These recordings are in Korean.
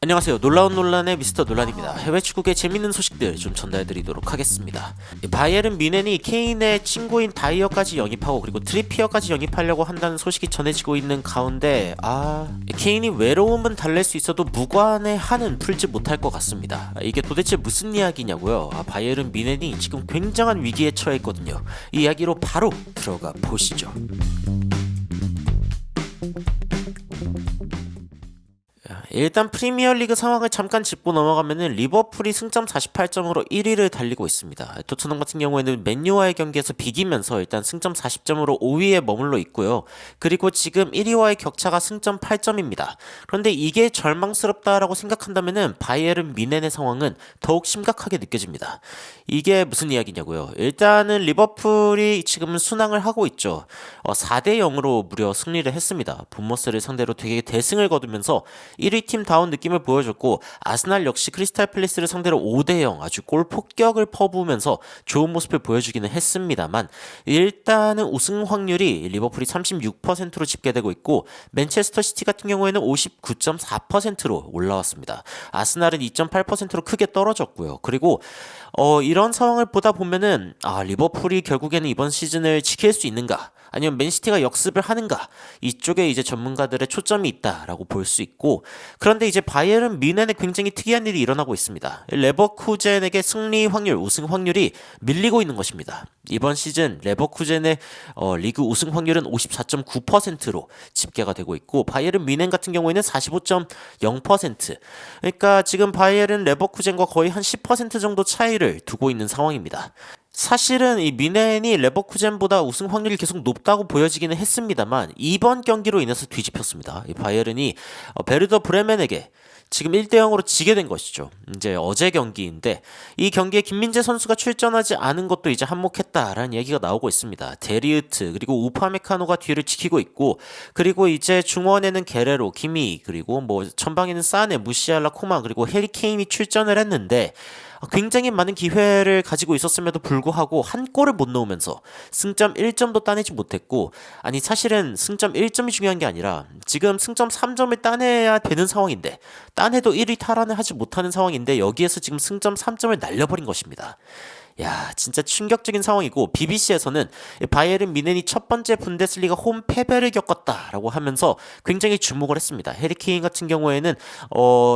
안녕하세요. 놀라운 논란의 미스터 논란입니다. 해외 축구계 재밌는 소식들 좀 전달드리도록 하겠습니다. 바이에른 뮌헨이 케인의 친구인 다이어까지 영입하고 그리고 트리피어까지 영입하려고 한다는 소식이 전해지고 있는 가운데 케인이 외로움은 달랠 수 있어도 무관의 한은 풀지 못할 것 같습니다. 이게 도대체 무슨 이야기냐고요? 바이에른 뮌헨이 지금 굉장한 위기에 처해 있거든요. 이 이야기로 바로 들어가 보시죠. 일단 프리미어리그 상황을 잠깐 짚고 넘어가면은 리버풀이 승점 48점으로 1위를 달리고 있습니다. 토트넘 같은 경우에는 맨유와의 경기에서 비기면서 일단 승점 40점으로 5위에 머물러 있고요. 그리고 지금 1위와의 격차가 승점 8점입니다. 그런데 이게 절망스럽다라고 생각한다면은 바이에른 뮌헨의 상황은 더욱 심각하게 느껴집니다. 이게 무슨 이야기냐고요? 일단은 리버풀이 지금 순항을 하고 있죠. 4대 0으로 무려 승리를 했습니다. 본머스를 상대로 되게 대승을 거두면서 1위 팀다운 느낌을 보여줬고, 아스날 역시 크리스탈 팰리스를 상대로 5대 0 아주 골 폭격을 퍼부으면서 좋은 모습을 보여주기는 했습니다만, 일단은 우승 확률이 리버풀이 36%로 집계되고 있고 맨체스터 시티 같은 경우에는 59.4%로 올라왔습니다. 아스날은 2.8%로 크게 떨어졌고요. 그리고 이런 상황을 보다 보면은 리버풀이 결국에는 이번 시즌을 지킬 수 있는가, 아니면 맨시티가 역습을 하는가, 이쪽에 이제 전문가들의 초점이 있다라고 볼 수 있고, 그런데 이제 바이에른 뮌헨에 굉장히 특이한 일이 일어나고 있습니다. 레버쿠젠에게 승리 확률, 우승 확률이 밀리고 있는 것입니다. 이번 시즌 레버쿠젠의 리그 우승 확률은 54.9%로 집계가 되고 있고, 바이에른 뮌헨 같은 경우에는 45.0%. 그러니까 지금 바이에른 레버쿠젠과 거의 한 10% 정도 차이를 두고 있는 상황입니다. 사실은 이 뮌헨이 레버쿠젠보다 우승 확률이 계속 높다고 보여지기는 했습니다만, 이번 경기로 인해서 뒤집혔습니다. 이 바이에른이 베르더 브레멘에게 지금 1대 0으로 지게 된 것이죠. 이제 어제 경기인데, 이 경기에 김민재 선수가 출전하지 않은 것도 이제 한몫했다라는 얘기가 나오고 있습니다. 데리우트 그리고 우파메카노가 뒤를 지키고 있고, 그리고 이제 중원에는 게레로, 기미, 그리고 뭐 전방에는 사네, 무시알라, 코만, 그리고 해리 케인이 출전을 했는데, 굉장히 많은 기회를 가지고 있었음에도 불구하고 한 골을 못 넣으면서 승점 1점도 따내지 못했고, 아니 사실은 승점 1점이 중요한 게 아니라 지금 승점 3점을 따내야 되는 상황인데, 따내도 1위 탈환을 하지 못하는 상황인데, 여기에서 지금 승점 3점을 날려버린 것입니다. 야, 진짜 충격적인 상황이고, BBC에서는 바이에른 뮌헨이 첫 번째 분데스리가 홈 패배를 겪었다라고 하면서 굉장히 주목을 했습니다. 해리 케인 같은 경우에는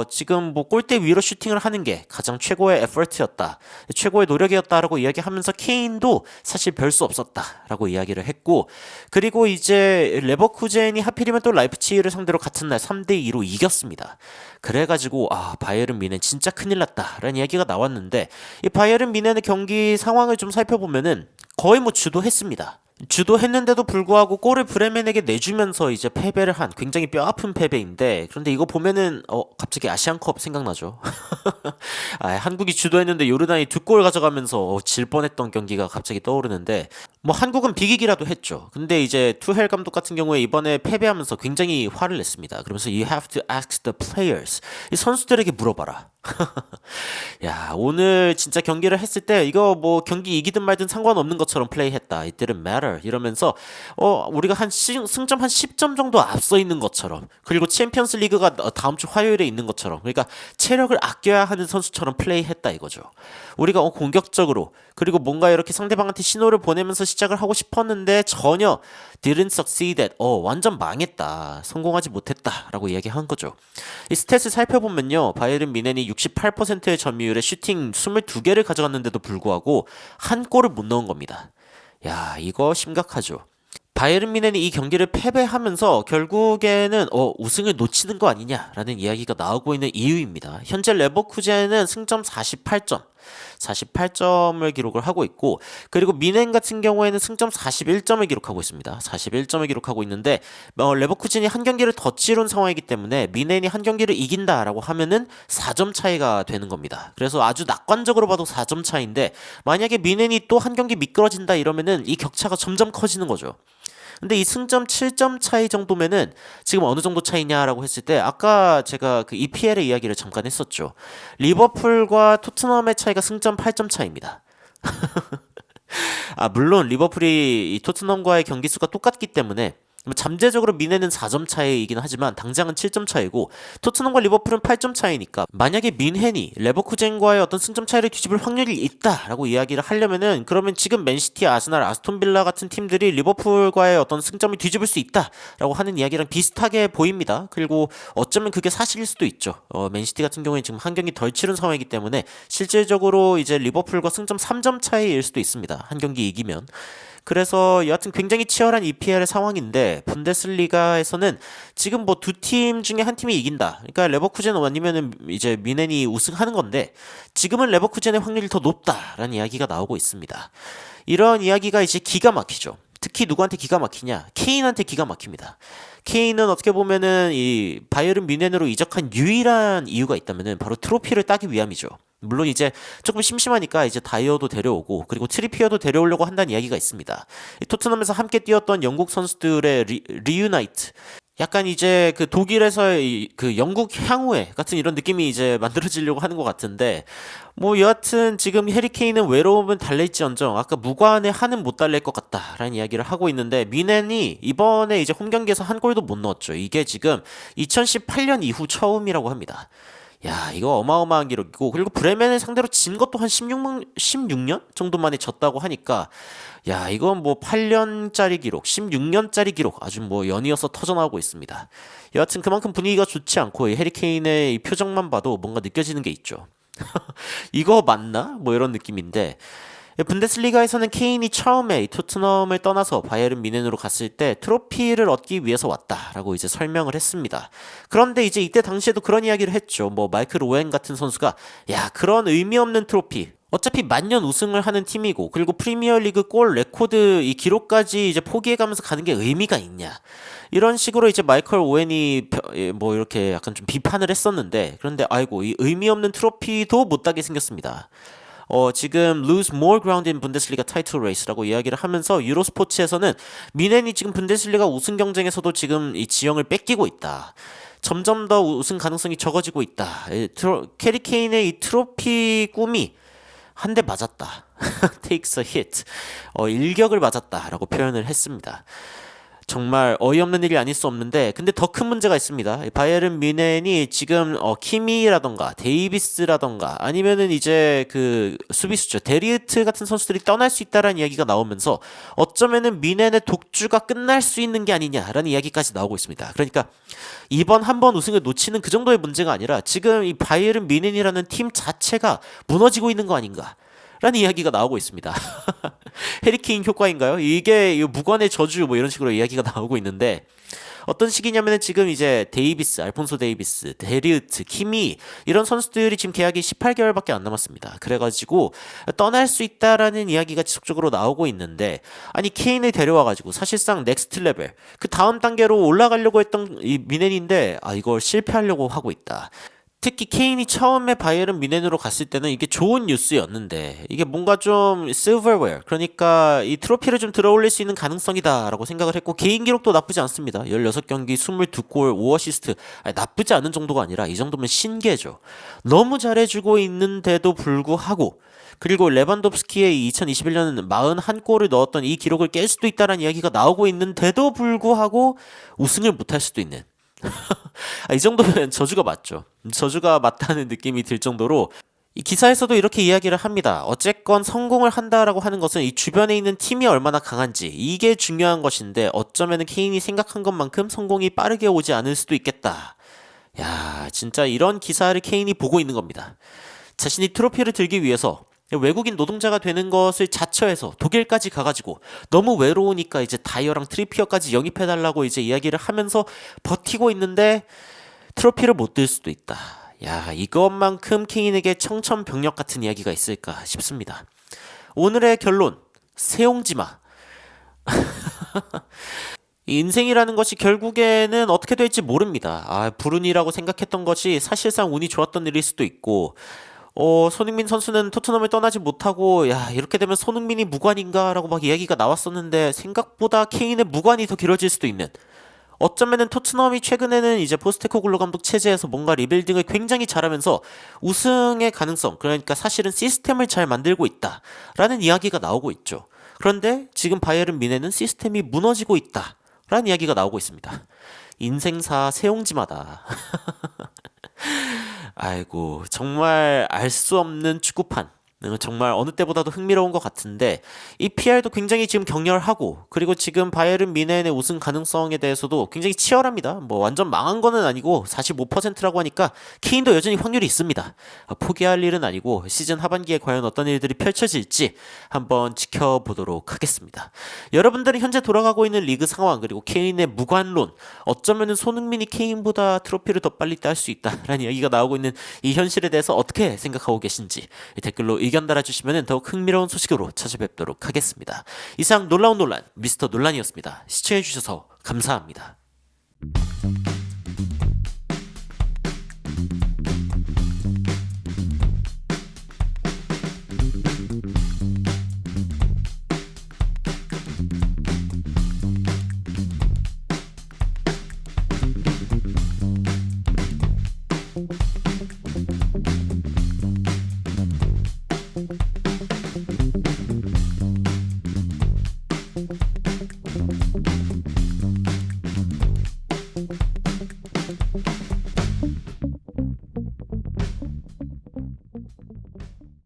지금 뭐 골대 위로 슈팅을 하는 게 가장 최고의 에포트였다, 최고의 노력이었다라고 이야기하면서, 케인도 사실 별 수 없었다라고 이야기를 했고, 그리고 이제 레버쿠젠이 하필이면 또 라이프치히를 상대로 같은 날 3대 2로 이겼습니다. 그래가지고 바이에른 뮌헨 진짜 큰일 났다라는 이야기가 나왔는데, 이 바이에른 뮌헨의 경기 상황을 좀 살펴보면은 거의 뭐 주도했습니다. 주도했는데도 불구하고 골을 브레멘에게 내주면서 이제 패배를 한, 굉장히 뼈아픈 패배인데, 그런데 이거 보면은 갑자기 아시안컵 생각나죠. 한국이 주도했는데 요르단이 2골 가져가면서 질 뻔했던 경기가 갑자기 떠오르는데, 뭐 한국은 비기기라도 했죠. 근데 이제 투헬 감독 같은 경우에 이번에 패배하면서 굉장히 화를 냈습니다. 그러면서 You have to ask the players, 이 선수들에게 물어봐라. 야, 오늘 진짜 경기를 했을 때 이거 뭐 경기 이기든 말든 상관없는 것처럼 플레이했다, It didn't matter 이러면서 우리가 승점 한 10점 정도 앞서 있는 것처럼, 그리고 챔피언스 리그가 다음 주 화요일에 있는 것처럼, 그러니까 체력을 아껴야 하는 선수처럼 플레이했다 이거죠. 우리가 공격적으로, 그리고 뭔가 이렇게 상대방한테 신호를 보내면서 시작을 하고 싶었는데 전혀 didn't succeed, 완전 망했다, 성공하지 못했다라고 이야기한 거죠. 이 스탯을 살펴보면요, 바이에른 뮌헨이 68%의 점유율에 슈팅 22개를 가져갔는데도 불구하고 한 골을 못 넣은 겁니다. 야, 이거 심각하죠. 바이에른 뮌헨이 이 경기를 패배하면서 결국에는 우승을 놓치는 거 아니냐라는 이야기가 나오고 있는 이유입니다. 현재 레버쿠젠은 승점 48점을 기록을 하고 있고, 그리고 뮌헨 같은 경우에는 승점 41점을 기록하고 있습니다. 41점을 기록하고 있는데, 레버쿠젠이 한 경기를 더 치른 상황이기 때문에 뮌헨이 한 경기를 이긴다라고 하면은 4점 차이가 되는 겁니다. 그래서 아주 낙관적으로 봐도 4점 차인데, 만약에 뮌헨이 또 한 경기 미끄러진다 이러면은 이 격차가 점점 커지는 거죠. 근데 이 승점 7점 차이 정도면은 지금 어느 정도 차이냐라고 했을 때, 아까 제가 그 EPL의 이야기를 잠깐 했었죠. 리버풀과 토트넘의 차이가 승점 8점 차이입니다. 물론 리버풀이 이 토트넘과의 경기 수가 똑같기 때문에 잠재적으로 미네는 4점 차이이긴 하지만 당장은 7점 차이고 토트넘과 리버풀은 8점 차이니까 만약에 민헨이 레버쿠젠과의 어떤 승점 차이를 뒤집을 확률이 있다라고 이야기를 하려면은 그러면 지금 맨시티, 아스날, 아스톤빌라 같은 팀들이 리버풀과의 어떤 승점을 뒤집을 수 있다라고 하는 이야기랑 비슷하게 보입니다. 그리고 어쩌면 그게 사실일 수도 있죠. 맨시티 같은 경우에 지금 한 경기 덜 치른 상황이기 때문에 실질적으로 이제 리버풀과 승점 3점 차이일 수도 있습니다. 한 경기 이기면. 그래서 여하튼 굉장히 치열한 EPL의 상황인데 분데스리가에서는 지금 뭐 두 팀 중에 한 팀이 이긴다. 그러니까 레버쿠젠 아니면은 이제 뮌헨이 우승하는 건데 지금은 레버쿠젠의 확률이 더 높다라는 이야기가 나오고 있습니다. 이런 이야기가 이제 기가 막히죠. 특히 누구한테 기가 막히냐? 케인한테 기가 막힙니다. 케인은 어떻게 보면은 이 바이에른 뮌헨으로 이적한 유일한 이유가 있다면은 바로 트로피를 따기 위함이죠. 물론 이제 조금 심심하니까 이제 다이어도 데려오고 그리고 트리피어도 데려오려고 한다는 이야기가 있습니다. 토트넘에서 함께 뛰었던 영국 선수들의 리유나이트 약간 이제 그 독일에서의 그 영국 향후회 같은 이런 느낌이 이제 만들어지려고 하는 것 같은데 뭐 여하튼 지금 해리케인은 외로움은 달랠지언정 아까 무관의 한은 못 달랠 것 같다라는 이야기를 하고 있는데 미넨이 이번에 이제 홈 경기에서 한 골도 못 넣었죠. 이게 지금 2018년 이후 처음이라고 합니다. 야, 이거 어마어마한 기록이고, 그리고 브레멘을 상대로 진 것도 한 16년 정도 만에 졌다고 하니까, 야, 이건 뭐 8년짜리 기록, 16년짜리 기록, 아주 뭐 연이어서 터져나오고 있습니다. 여하튼 그만큼 분위기가 좋지 않고, 이 해리케인의 이 표정만 봐도 뭔가 느껴지는 게 있죠. 이거 맞나? 뭐 이런 느낌인데, 분데스리가에서는 케인이 처음에 이 토트넘을 떠나서 바이에른 뮌헨으로 갔을 때 트로피를 얻기 위해서 왔다라고 이제 설명을 했습니다. 그런데 이제 이때 당시에도 그런 이야기를 했죠. 뭐 마이클 오웬 같은 선수가 야 그런 의미 없는 트로피 어차피 만년 우승을 하는 팀이고 그리고 프리미어리그 골 레코드 이 기록까지 이제 포기해가면서 가는 게 의미가 있냐 이런 식으로 이제 마이클 오웬이 뭐 이렇게 약간 좀 비판을 했었는데 그런데 아이고 이 의미 없는 트로피도 못 따게 생겼습니다. 지금 lose more ground in Bundesliga title race라고 이야기를 하면서 유로스포츠에서는 미넨이 지금 분데스리가 우승 경쟁에서도 지금 이 지형을 뺏기고 있다. 점점 더 우승 가능성이 적어지고 있다. 캐리 케인의 이 트로피 꿈이 한 대 맞았다. takes a hit. 일격을 맞았다라고 표현을 했습니다. 정말 어이없는 일이 아닐 수 없는데 근데 더 큰 문제가 있습니다. 바이에른 뮌헨이 지금 키미라던가 데이비스라던가 아니면은 이제 그 수비수죠. 데리우트 같은 선수들이 떠날 수 있다라는 이야기가 나오면서 어쩌면은 뮌헨의 독주가 끝날 수 있는 게 아니냐라는 이야기까지 나오고 있습니다. 그러니까 이번 한 번 우승을 놓치는 그 정도의 문제가 아니라 지금 이 바이에른 뮌헨이라는 팀 자체가 무너지고 있는 거 아닌가? 라는 이야기가 나오고 있습니다. 해리케인 효과인가요? 이게 무관의 저주 뭐 이런 식으로 이야기가 나오고 있는데 어떤 식이냐면은 지금 이제 데이비스, 알폰소 데이비스, 데리우트, 키미 이런 선수들이 지금 계약이 18개월밖에 안 남았습니다. 그래가지고 떠날 수 있다라는 이야기가 지속적으로 나오고 있는데 아니 케인을 데려와가지고 사실상 넥스트 레벨 그 다음 단계로 올라가려고 했던 이 미넨인데 이걸 실패하려고 하고 있다. 특히 케인이 처음에 바이에른 뮌헨으로 갔을 때는 이게 좋은 뉴스였는데 이게 뭔가 좀 실버웨어 그러니까 이 트로피를 좀 들어올릴 수 있는 가능성이다라고 생각을 했고 개인 기록도 나쁘지 않습니다. 16경기 22골 5어시스트 나쁘지 않은 정도가 아니라 이 정도면 신기해져. 너무 잘해주고 있는데도 불구하고 그리고 레반도프스키의 2021년 41골을 넣었던 이 기록을 깰 수도 있다는 이야기가 나오고 있는데도 불구하고 우승을 못할 수도 있는 이 정도면 저주가 맞죠. 저주가 맞다는 느낌이 들 정도로 이 기사에서도 이렇게 이야기를 합니다. 어쨌건 성공을 한다라고 하는 것은 이 주변에 있는 팀이 얼마나 강한지 이게 중요한 것인데 어쩌면 케인이 생각한 것만큼 성공이 빠르게 오지 않을 수도 있겠다. 야, 진짜 이런 기사를 케인이 보고 있는 겁니다. 자신이 트로피를 들기 위해서 외국인 노동자가 되는 것을 자처해서 독일까지 가가지고 너무 외로우니까 이제 다이어랑 트리피어까지 영입해달라고 이제 이야기를 하면서 버티고 있는데 트로피를 못 들 수도 있다. 야, 이것만큼 케인에게 청천벽력 같은 이야기가 있을까 싶습니다. 오늘의 결론, 세옹지마. 인생이라는 것이 결국에는 어떻게 될지 모릅니다. 불운이라고 생각했던 것이 사실상 운이 좋았던 일일 수도 있고 손흥민 선수는 토트넘을 떠나지 못하고 야 이렇게 되면 손흥민이 무관인가라고 막 이야기가 나왔었는데 생각보다 케인의 무관이 더 길어질 수도 있는 어쩌면은 토트넘이 최근에는 이제 포스테코글루 감독 체제에서 뭔가 리빌딩을 굉장히 잘하면서 우승의 가능성 그러니까 사실은 시스템을 잘 만들고 있다라는 이야기가 나오고 있죠. 그런데 지금 바이에른 뮌헨은 시스템이 무너지고 있다 라는 이야기가 나오고 있습니다. 인생사 세옹지마다. 아이고, 정말 알 수 없는 축구판. 정말 어느 때보다도 흥미로운 것 같은데 이 PR도 굉장히 지금 격렬하고, 그리고 지금 바이에른 뮌헨의 우승 가능성에 대해서도 굉장히 치열합니다. 뭐 완전 망한 거는 아니고 45%라고 하니까 케인도 여전히 확률이 있습니다. 포기할 일은 아니고 시즌 하반기에 과연 어떤 일들이 펼쳐질지 한번 지켜보도록 하겠습니다. 여러분들은 현재 돌아가고 있는 리그 상황, 그리고 케인의 무관론, 어쩌면 손흥민이 케인보다 트로피를 더 빨리 딸 수 있다라는 이야기가 나오고 있는 이 현실에 대해서 어떻게 생각하고 계신지 댓글로 의견 달아주시면 더욱 흥미로운 소식으로 찾아뵙도록 하겠습니다. 이상 놀라운 논란 미스터 논란이었습니다. 시청해주셔서 감사합니다.